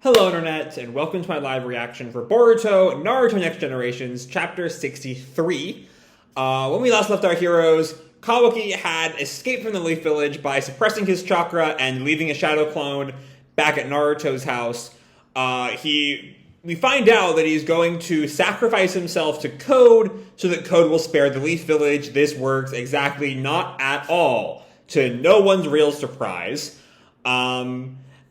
Hello Internet, and welcome to my live reaction for Boruto, Naruto Next Generations, Chapter 63. When we last left our heroes, Kawaki had escaped from the Leaf Village by suppressing his chakra and leaving a shadow clone back at Naruto's house. We find out that he's going to sacrifice himself to Code so that Code will spare the Leaf Village. This works exactly not at all, to no one's real surprise.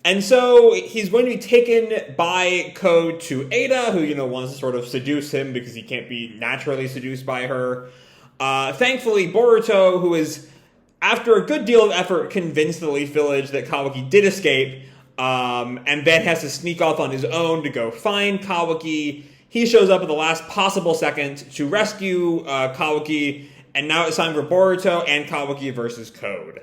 And so he's going to be taken by Code to Eida, who, wants to sort of seduce him because he can't be naturally seduced by her. Thankfully, Boruto, who is, after a good deal of effort, convinced the Leaf Village that Kawaki did escape, and then has to sneak off on his own to go find Kawaki. He shows up at the last possible second to rescue Kawaki, and now it's time for Boruto and Kawaki versus Code.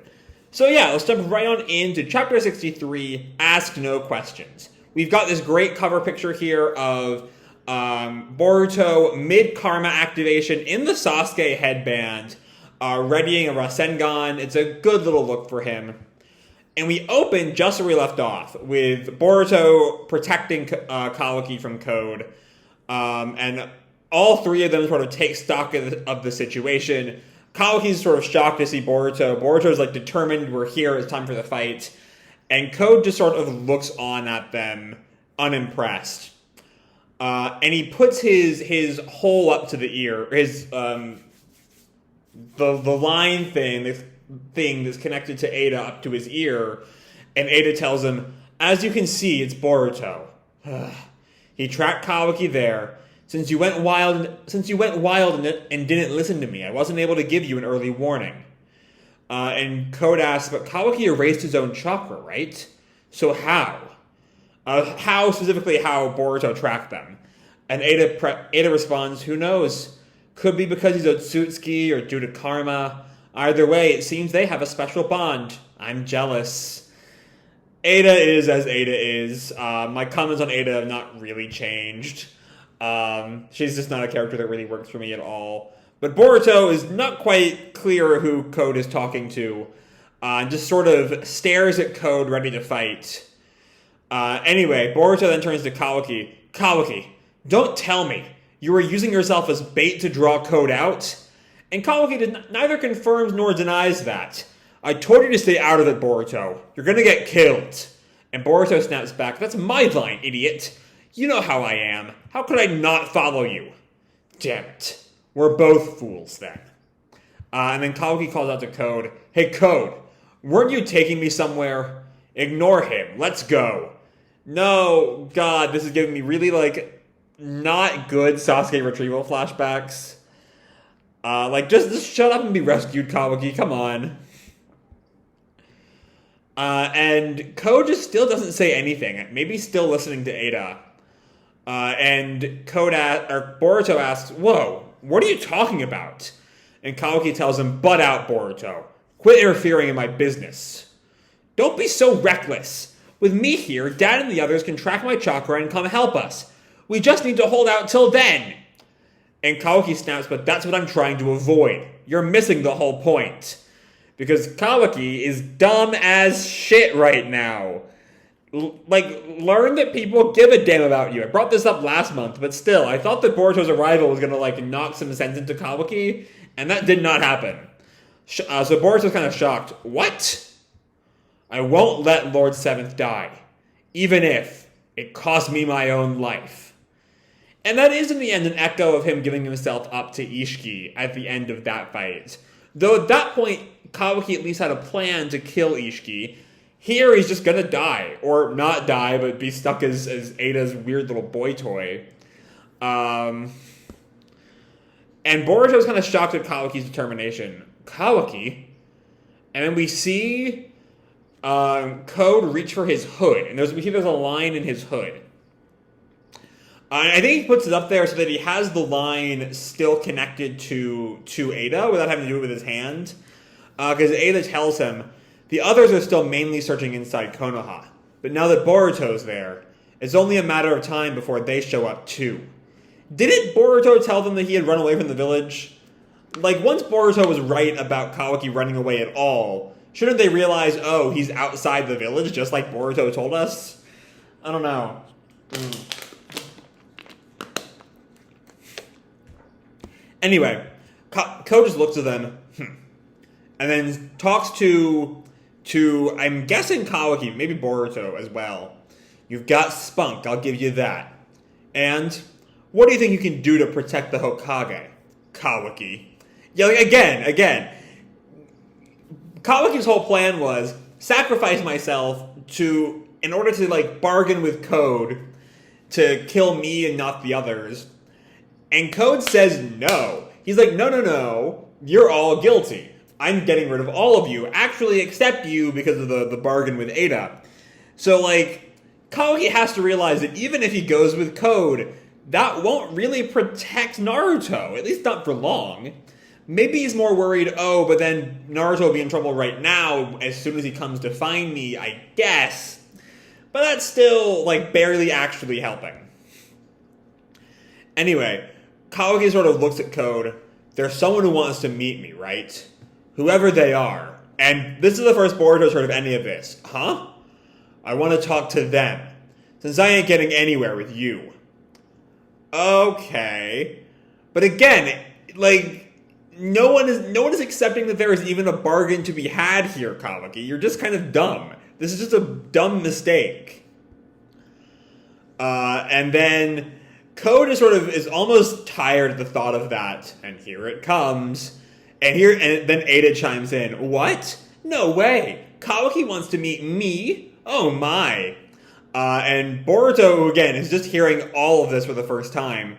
So yeah, let's jump right on into Chapter 63, Ask No Questions. We've got this great cover picture here of Boruto mid-Karma activation in the Sasuke headband, readying a Rasengan. It's a good little look for him. And we open just where we left off, with Boruto protecting Kawaki from Code. And all three of them sort of take stock of the situation. Kawaki's sort of shocked to see Boruto. Boruto's determined, we're here, it's time for the fight. And Code just sort of looks on at them, unimpressed. And he puts his hole up to the ear, the line thing, this thing that's connected to Eida up to his ear. And Eida tells him, as you can see, it's Boruto. He tracked Kawaki there. Since you went wild and didn't listen to me, I wasn't able to give you an early warning. And Code asks, but Kawaki erased his own chakra, right? So how? How Boruto tracked them? And Eida responds, who knows? Could be because he's Otsutsuki or due to karma. Either way, it seems they have a special bond. I'm jealous. Eida is as Eida is. My comments on Eida have not really changed. She's just not a character that really works for me at all. But Boruto is not quite clear who Code is talking to. And just sort of stares at Code ready to fight. Anyway, Boruto then turns to Kawaki. Kawaki, don't tell me you were using yourself as bait to draw Code out? And Kawaki neither confirms nor denies that. I told you to stay out of it, Boruto. You're gonna get killed. And Boruto snaps back, that's my line, idiot. You know how I am. How could I not follow you? Damn it. We're both fools then. And then Kawaki calls out to Code. Hey, Code, weren't you taking me somewhere? Ignore him. Let's go. No, God, this is giving me really, not good Sasuke retrieval flashbacks. Just shut up and be rescued, Kawaki. Come on. And Code just still doesn't say anything. Maybe still listening to Eida. And Boruto asks, whoa, what are you talking about? And Kawaki tells him, butt out, Boruto. Quit interfering in my business. Don't be so reckless. With me here, Dad and the others can track my chakra and come help us. We just need to hold out till then. And Kawaki snaps, but that's what I'm trying to avoid. You're missing the whole point. Because Kawaki is dumb as shit right now. Learn that people give a damn about you. I brought this up last month, but still, I thought that Boruto's arrival was gonna, knock some sense into Kawaki, and that did not happen. So Boruto's kind of shocked. What? I won't let Lord Seventh die, even if it cost me my own life. And that is, in the end, an echo of him giving himself up to Ishiki at the end of that fight. Though at that point, Kawaki at least had a plan to kill Ishiki. Here, he's just gonna die. Or not die, but be stuck as Eida's weird little boy toy. And Boruto's kind of shocked at Kawaki's determination. Kawaki? And then we see Code reach for his hood. And we see there's a line in his hood. And I think he puts it up there so that he has the line still connected to Eida without having to do it with his hand. Because Eida tells him, the others are still mainly searching inside Konoha, but now that Boruto's there, it's only a matter of time before they show up too. Didn't Boruto tell them that he had run away from the village? Once Boruto was right about Kawaki running away at all, shouldn't they realize, oh, he's outside the village just like Boruto told us? I don't know. Anyway, Ko just looks at them, and then talks to I'm guessing Kawaki, maybe Boruto as well. You've got spunk, I'll give you that. And what do you think you can do to protect the Hokage, Kawaki? Yeah, like, again. Kawaki's whole plan was sacrifice myself in order to like bargain with Code to kill me and not the others. And Code says no. He's like, no, you're all guilty. I'm getting rid of all of you, actually except you because of the bargain with Eida. So like, Kawaki has to realize that even if he goes with Code, that won't really protect Naruto, at least not for long. Maybe he's more worried, but then Naruto will be in trouble right now as soon as he comes to find me, I guess. But that's still, like, barely actually helping. Anyway, Kawaki sort of looks at Code. There's someone who wants to meet me, right? Whoever they are. And this is the first Boruto's heard of any of this. Huh? I want to talk to them, since I ain't getting anywhere with you. Okay. But again, like, no one is accepting that there is even a bargain to be had here, Kawaki. You're just kind of dumb. This is just a dumb mistake. And then Code is almost tired at the thought of that, and here it comes. And then Eida chimes in. What? No way. Kawaki wants to meet me? Oh my. And Boruto, again, is just hearing all of this for the first time.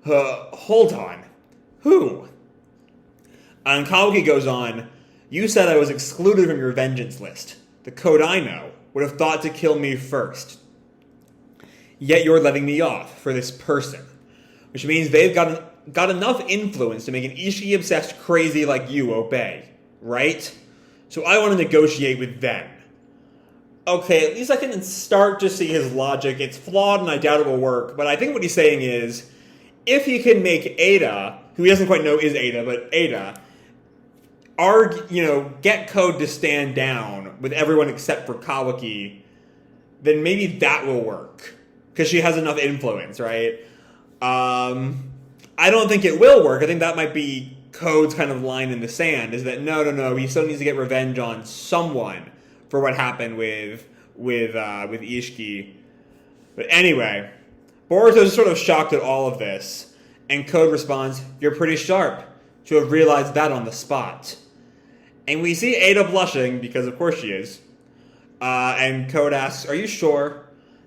Hold on. Who? And Kawaki goes on, you said I was excluded from your vengeance list. The Code I know would have thought to kill me first. Yet you're letting me off for this person. Which means they've got enough influence to make an Ishiki-obsessed crazy like you obey. Right? So I want to negotiate with them. Okay, at least I can start to see his logic. It's flawed and I doubt it will work. But I think what he's saying is, if he can make Eida, who he doesn't quite know is Eida, but Eida, get Code to stand down with everyone except for Kawaki, then maybe that will work. Because she has enough influence, right? I don't think it will work. I think that might be Code's kind of line in the sand, is that no, he still needs to get revenge on someone for what happened with Ishiki. But anyway, Boruto's sort of shocked at all of this, and Code responds, you're pretty sharp to have realized that on the spot. And we see Eida blushing, because of course she is. And Code asks, are you sure?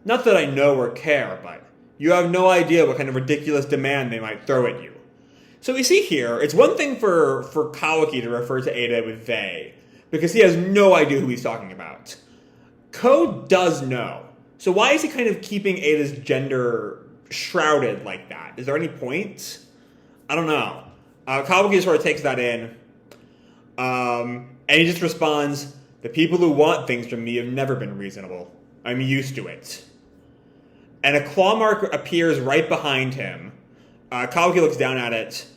Not that I know or care, but you have no idea what kind of ridiculous demand they might throw at you. So we see here, it's one thing for Kawaki to refer to Eida with they, because he has no idea who he's talking about. Code does know. So why is he kind of keeping Eida's gender shrouded like that? Is there any point? I don't know. Kawaki sort of takes that in. And he just responds, the people who want things from me have never been reasonable. I'm used to it. And a claw mark appears right behind him. Kawaki looks down at it,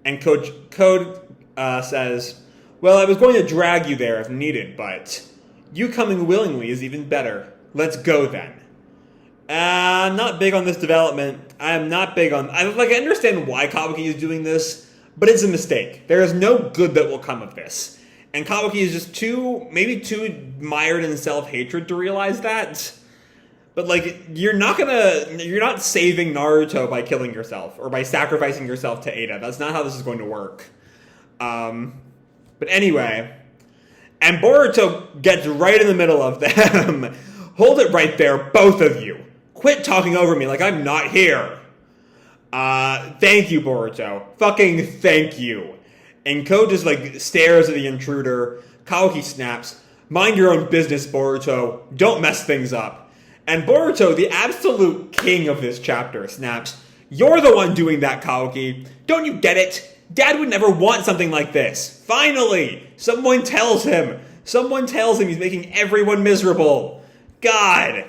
and Code says, well, I was going to drag you there if needed, but you coming willingly is even better. Let's go then. I'm not big on this development. I'm not big on... I understand why Kawaki is doing this, but it's a mistake. There is no good that will come of this. And Kawaki is just maybe too mired in self-hatred to realize that. But, you're not saving Naruto by killing yourself, or by sacrificing yourself to Eida. That's not how this is going to work. But anyway, and Boruto gets right in the middle of them. Hold it right there, both of you. Quit talking over me like I'm not here. Thank you, Boruto. Fucking thank you. And Code just, stares at the intruder. Kawaki snaps, mind your own business, Boruto. Don't mess things up. And Boruto, the absolute king of this chapter, snaps, you're the one doing that, Kawaki. Don't you get it? Dad would never want something like this. Finally! Someone tells him. Someone tells him he's making everyone miserable. God.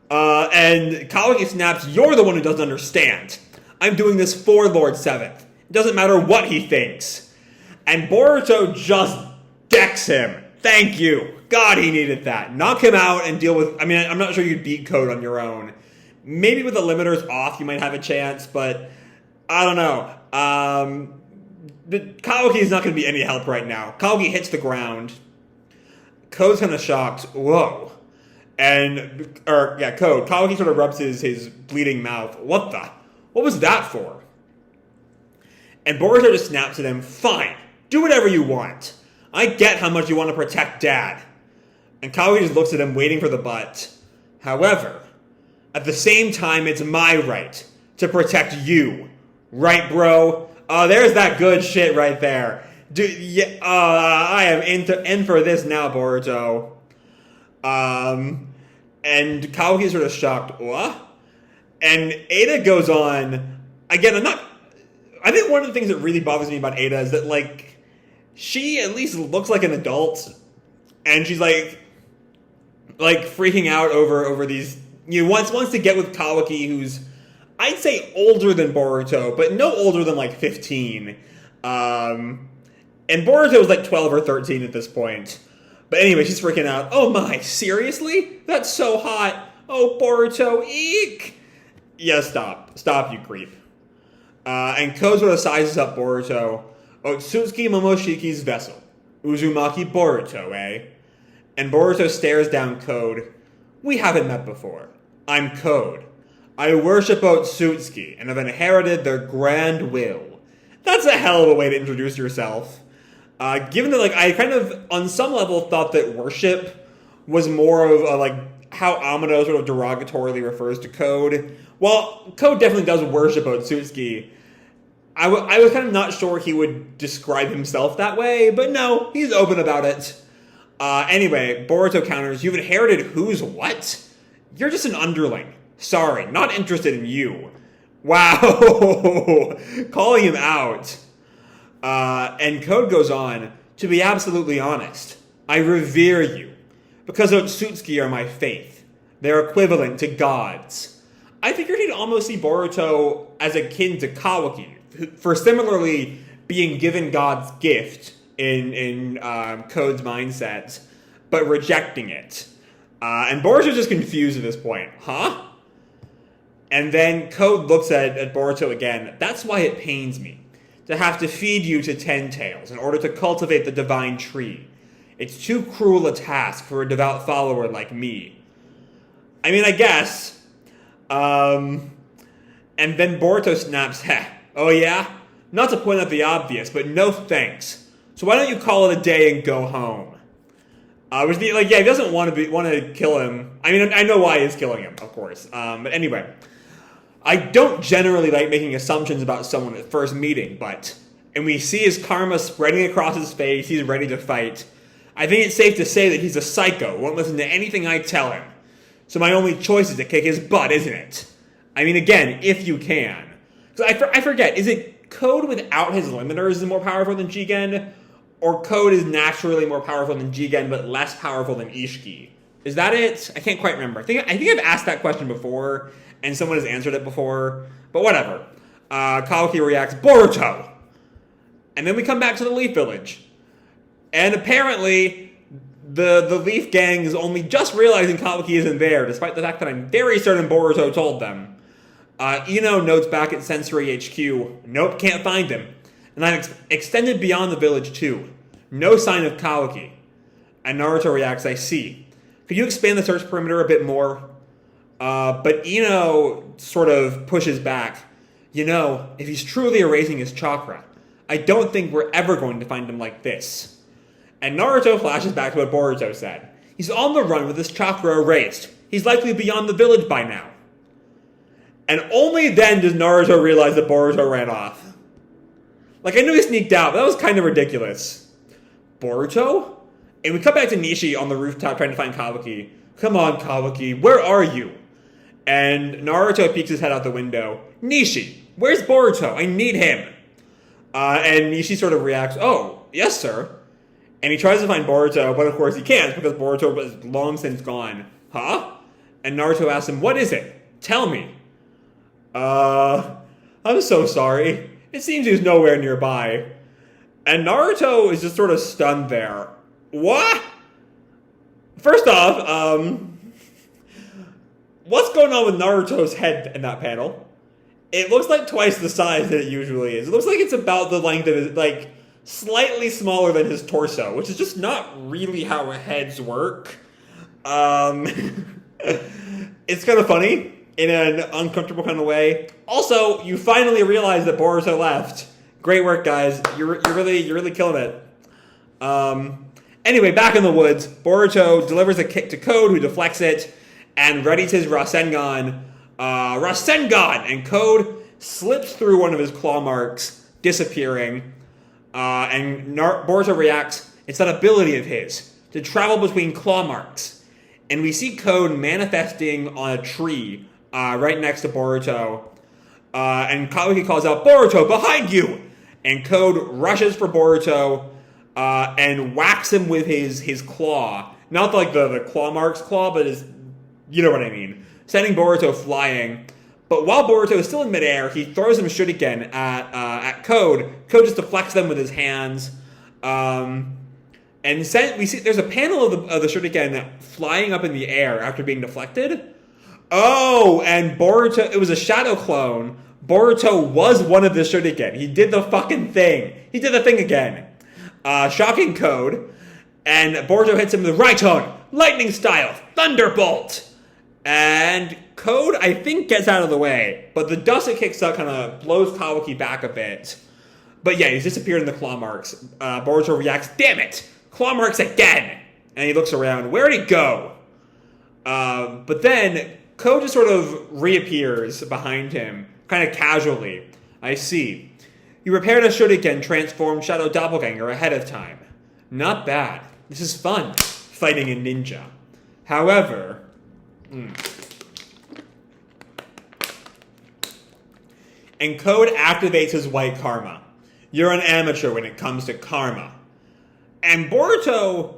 And Kawaki snaps, you're the one who doesn't understand. I'm doing this for Lord Seventh. It doesn't matter what he thinks. And Boruto just decks him. Thank you. God, he needed that. Knock him out and deal with... I mean, I'm not sure you'd beat Code on your own. Maybe with the limiters off, you might have a chance, but I don't know. Kawaki is not going to be any help right now. Kawaki hits the ground. Code's kind of shocked. Whoa. Code. Kawaki sort of rubs his bleeding mouth. What was that for? And Boruto just snaps at him. Fine. Do whatever you want. I get how much you want to protect Dad. And Kawaki just looks at him, waiting for the but. However, at the same time, it's my right to you. Right, bro? There's that good shit right there. I am in for this now, Boruto. And Kawaki's sort of shocked. What? And Eida goes on. Again, I think one of the things that really bothers me about Eida is that, like, she at least looks like an adult. And she's like freaking out over these... wants to get with Kawaki, who's, I'd say, older than Boruto, but no older than, like, 15. And Boruto was, like, 12 or 13 at this point. But anyway, she's freaking out. Oh my, seriously? That's so hot. Oh, Boruto, eek! Yeah, stop. Stop, you creep. And Ko sort of sizes up Boruto. Otsutsuki Momoshiki's vessel. Uzumaki Boruto, eh? And Boruto stares down Code. We haven't met before. I'm Code. I worship Otsutsuki and have inherited their grand will. That's a hell of a way to introduce yourself. Given that, like, I kind of, on some level, thought that worship was more of, how Amado sort of derogatorily refers to Code. Well, Code definitely does worship Otsutsuki. I was kind of not sure he would describe himself that way, but no, he's open about it. Anyway, Boruto counters, you've inherited who's what? You're just an underling. Sorry, not interested in you. Wow, calling him out. And Code goes on, to be absolutely honest, I revere you, because Otsutsuki are my faith. They're equivalent to gods. I figured he'd almost see Boruto as akin to Kawaki, for similarly being given God's gift in Code's mindset, but rejecting it. And Boruto's just confused at this point. Huh? And then Code looks at Boruto again. That's why it pains me to have to feed you to 10 tails in order to cultivate the divine tree. It's too cruel a task for a devout follower like me. I mean, I guess. And then Boruto snaps, heh, oh yeah? Not to point out the obvious, but no thanks. So why don't you call it a day and go home? He doesn't want to kill him. I mean, I know why he's killing him, of course. But anyway, I don't generally like making assumptions about someone at first meeting, and we see his karma spreading across his face, he's ready to fight. I think it's safe to say that he's a psycho, won't listen to anything I tell him. So my only choice is to kick his butt, isn't it? I mean, again, if you can. So I forget, is it Code without his limiters is more powerful than Jigen? Or Code is naturally more powerful than Jigen, but less powerful than Ishiki? Is that it? I can't quite remember. I think I've asked that question before, and someone has answered it before. But whatever. Kawaki reacts, Boruto! And then we come back to the Leaf Village. And apparently, the Leaf Gang is only just realizing Kawaki isn't there, despite the fact that I'm very certain Boruto told them. Ino notes back at Sensory HQ, nope, can't find him. And I've extended beyond the village too. No sign of Kawaki. And Naruto reacts, I see. Could you expand the search perimeter a bit more? But Ino sort of pushes back. If he's truly erasing his chakra, I don't think we're ever going to find him like this. And Naruto flashes back to what Boruto said. He's on the run with his chakra erased. He's likely beyond the village by now. And only then does Naruto realize that Boruto ran off. I knew he sneaked out, but that was kind of ridiculous. Boruto? And we cut back to Nishi on the rooftop trying to find Kawaki. Come on, Kawaki, where are you? And Naruto peeks his head out the window. Nishi, where's Boruto? I need him. And Nishi sort of reacts, oh, yes, sir. And he tries to find Boruto, but of course he can't because Boruto was long since gone. Huh? And Naruto asks him, what is it? Tell me. I'm so sorry. It seems he's nowhere nearby. And Naruto is just sort of stunned there. What? First off, what's going on with Naruto's head in that panel? It looks like twice the size that it usually is. It looks like it's about the length of his, like, slightly smaller than his torso, which is just not really how heads work. It's kind of funny in an uncomfortable kind of way. Also, you finally realize that Boruto left. Great work, guys. You're really killing it. Anyway, back in the woods, Boruto delivers a kick to Code, who deflects it, and readies his Rasengan. And Code slips through one of his claw marks, disappearing. And Boruto reacts, it's that ability of his, to travel between claw marks. And we see Code manifesting on a tree right next to Boruto. And Kawaki calls out, Boruto, behind you! And Code rushes for Boruto and whacks him with his claw. Not like the claw marks claw, but you know what I mean. Sending Boruto flying. But while Boruto is still in midair, he throws him shuriken at Code. Code just deflects them with his hands. We see there's a panel of the shuriken flying up in the air after being deflected. Oh, and Boruto, it was a shadow clone. Boruto was one of the shuriken. He did the fucking thing. He did the thing again. Shocking Code. And Boruto hits him with Raiton, lightning style, thunderbolt. And Code, I think, gets out of the way. But the dust it kicks up kind of blows Kawaki back a bit. But yeah, he's disappeared in the claw marks. Boruto reacts, damn it! Claw marks again! And he looks around, where'd he go? But then, Code just sort of reappears behind him, kind of casually. I see. You repaired a shuriken, transformed Shadow Doppelganger ahead of time. Not bad. This is fun, fighting a ninja. However... And Code activates his white karma. You're an amateur when it comes to karma. And Boruto,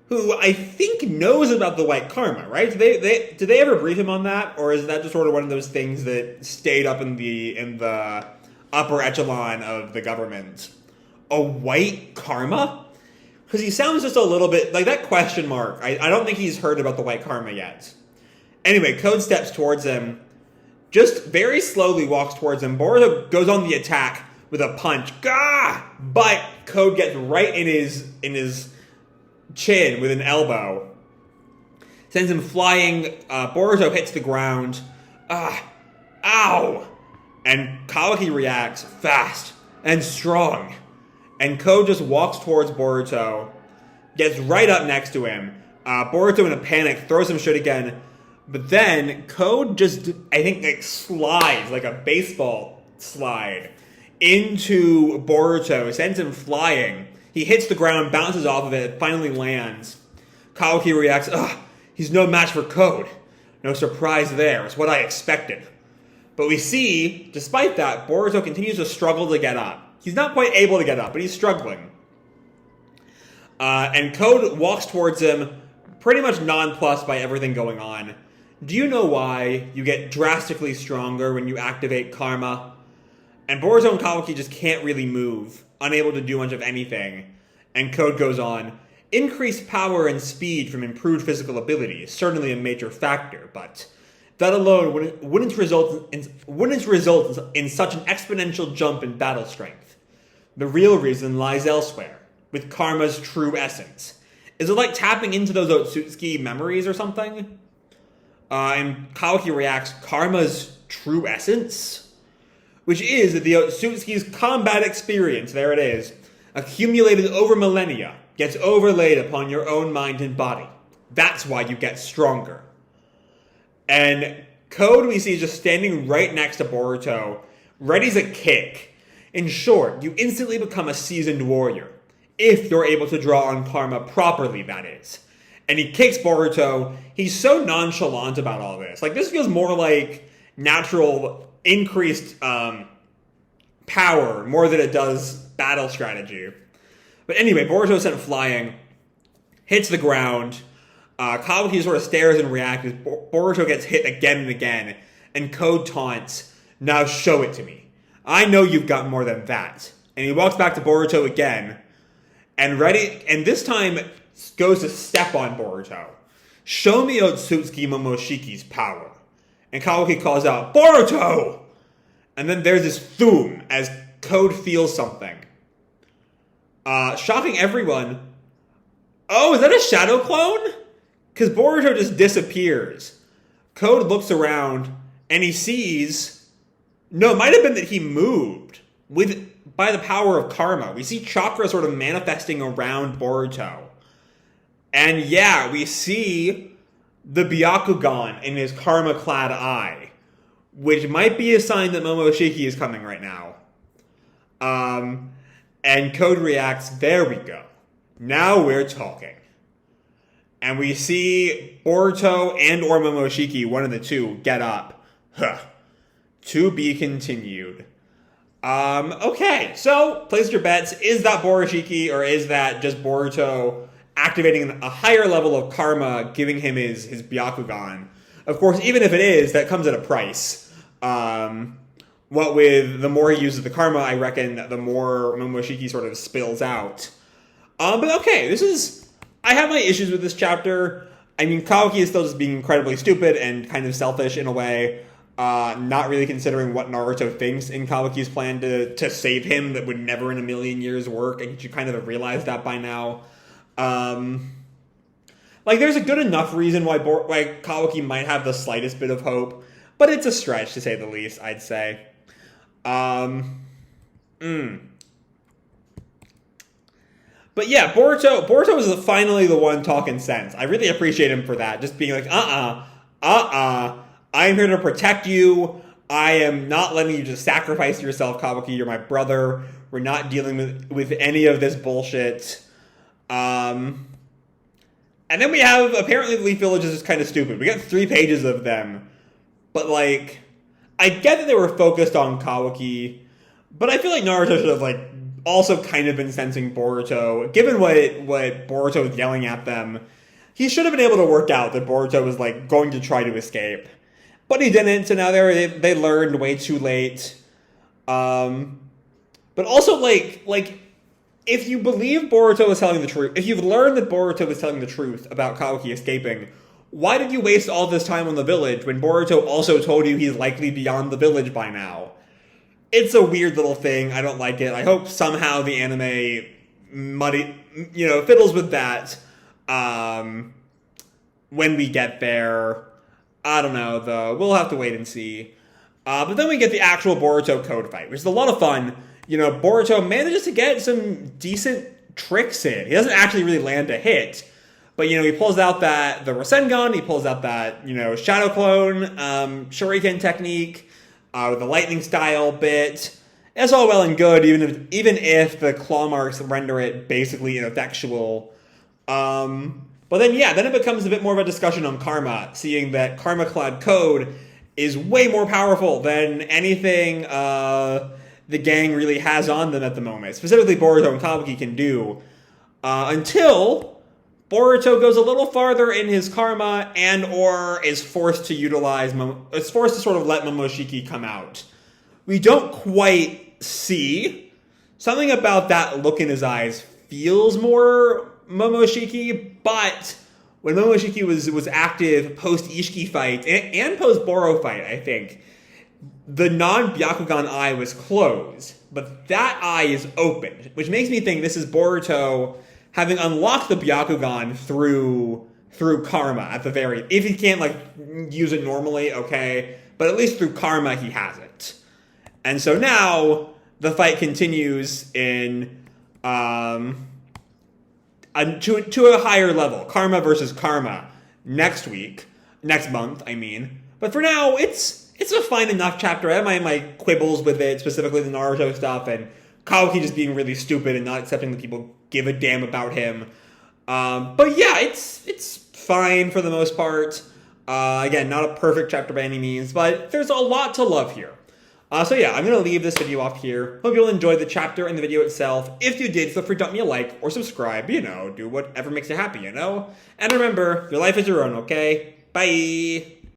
who I think knows about the white karma, right? Did they ever brief him on that? Or is that just sort of one of those things that stayed up in the upper echelon of the government? A white karma? Because he sounds just a little bit like that question mark. I don't think he's heard about the white karma yet. Anyway, Code steps towards him, just very slowly walks towards him. Boruto goes on the attack with a punch. Gah! But Code gets right in his chin with an elbow. Sends him flying. Boruto hits the ground. Ow! And Kawaki reacts fast and strong. And Code just walks towards Boruto, gets right up next to him. Boruto, in a panic, throws him shuriken. But then Code just, I think, like slides, like a baseball slide, into Boruto, sends him flying. He hits the ground, bounces off of it, finally lands. Kawaki reacts, he's no match for Code. No surprise there, it's what I expected. But we see, despite that, Boruto continues to struggle to get up. He's not quite able to get up, but he's struggling. And Code walks towards him, pretty much nonplussed by everything going on. Do you know why you get drastically stronger when you activate karma? And Boruto and Kawaki just can't really move, unable to do much of anything. And Code goes on, increased power and speed from improved physical ability is certainly a major factor, but that alone wouldn't result in such an exponential jump in battle strength. The real reason lies elsewhere, with karma's true essence. Is it like tapping into those Otsutsuki memories or something? And Kawaki reacts, karma's true essence? Which is that the Otsutsuki's combat experience, there it is, accumulated over millennia, gets overlaid upon your own mind and body. That's why you get stronger. And Code, we see, just standing right next to Boruto, ready's a kick. In short, you instantly become a seasoned warrior. If you're able to draw on karma properly, that is. And he kicks Boruto. He's so nonchalant about all this. Like, this feels more like natural, increased power, more than it does battle strategy. But anyway, Boruto sent flying, hits the ground. Kawaki sort of stares and reacts as Boruto gets hit again and again. And Code taunts, now show it to me. I know you've got more than that. And he walks back to Boruto again. And this time goes to step on Boruto. show me Otsutsuki Momoshiki's power. And Kawaki calls out, Boruto! And then there's this thum as Code feels something. Shocking everyone. Oh, is that a shadow clone? Because Boruto just disappears. Code looks around and he sees... No, it might have been that he moved by the power of karma. We see chakra sort of manifesting around Boruto. And yeah, we see the Byakugan in his karma-clad eye, which might be a sign that Momoshiki is coming right now. And Code reacts, there we go. Now we're talking. And we see Boruto and or Momoshiki, one of the two, get up. To be continued. Okay, so place your bets. Is that Borushiki or is that just Boruto activating a higher level of karma, giving him his Byakugan? Of course, even if it is, that comes at a price. What with the more he uses the karma, I reckon the more Momoshiki sort of spills out. But okay, I have my issues with this chapter. I mean, Kawaki is still just being incredibly stupid and kind of selfish in a way. Not really considering what Naruto thinks in Kawaki's plan to save him that would never in a million years work. And you kind of have realized that by now. There's a good enough reason why Kawaki might have the slightest bit of hope. But it's a stretch, to say the least, I'd say. But yeah, Boruto is finally the one talking sense. I really appreciate him for that. Just being like, I'm here to protect you. I am not letting you just sacrifice yourself, Kawaki. You're my brother. We're not dealing with any of this bullshit. And then we have, apparently the Leaf Village is just kind of stupid. We got 3 pages of them. But I get that they were focused on Kawaki, but I feel like Naruto should have also kind of been sensing Boruto. Given what Boruto was yelling at them, he should have been able to work out that Boruto was going to try to escape. But he didn't, so now they learned way too late. But also, if you believe Boruto was telling the truth, if you've learned that Boruto was telling the truth about Kawaki escaping, why did you waste all this time on the village when Boruto also told you he's likely beyond the village by now? It's a weird little thing. I don't like it. I hope somehow the anime fiddles with that when we get there. I don't know, though. We'll have to wait and see. But then we get the actual Boruto Code fight, which is a lot of fun. Boruto manages to get some decent tricks in. He doesn't actually really land a hit. But, he pulls out the Rasengan, he pulls out that, Shadow Clone, Shuriken technique, with the lightning style bit. It's all well and good, even if the claw marks render it basically ineffectual. But then it becomes a bit more of a discussion on karma, seeing that karma-clad Code is way more powerful than anything the gang really has on them at the moment. Specifically, Boruto and Kawaki can do. Until Boruto goes a little farther in his karma and or is forced to sort of let Momoshiki come out. We don't quite see. Something about that look in his eyes feels more Momoshiki, but when Momoshiki was active post-Ishiki fight and post-Boro fight, I think, the non-Byakugan eye was closed, but that eye is open, which makes me think this is Boruto having unlocked the Byakugan through karma at the very... If he can't, use it normally, okay, but at least through karma he has it. And so now the fight continues in... to a higher level. Karma versus karma. Next month, I mean. But for now, it's a fine enough chapter. I have my quibbles with it, specifically the Naruto stuff, and Kawaki just being really stupid and not accepting that people give a damn about him. But yeah, it's fine for the most part. Again, not a perfect chapter by any means, but there's a lot to love here. So yeah, I'm going to leave this video off here. Hope you'll enjoy the chapter and the video itself. If you did, feel free to drop me a like or subscribe, do whatever makes you happy, And remember, your life is your own, okay? Bye!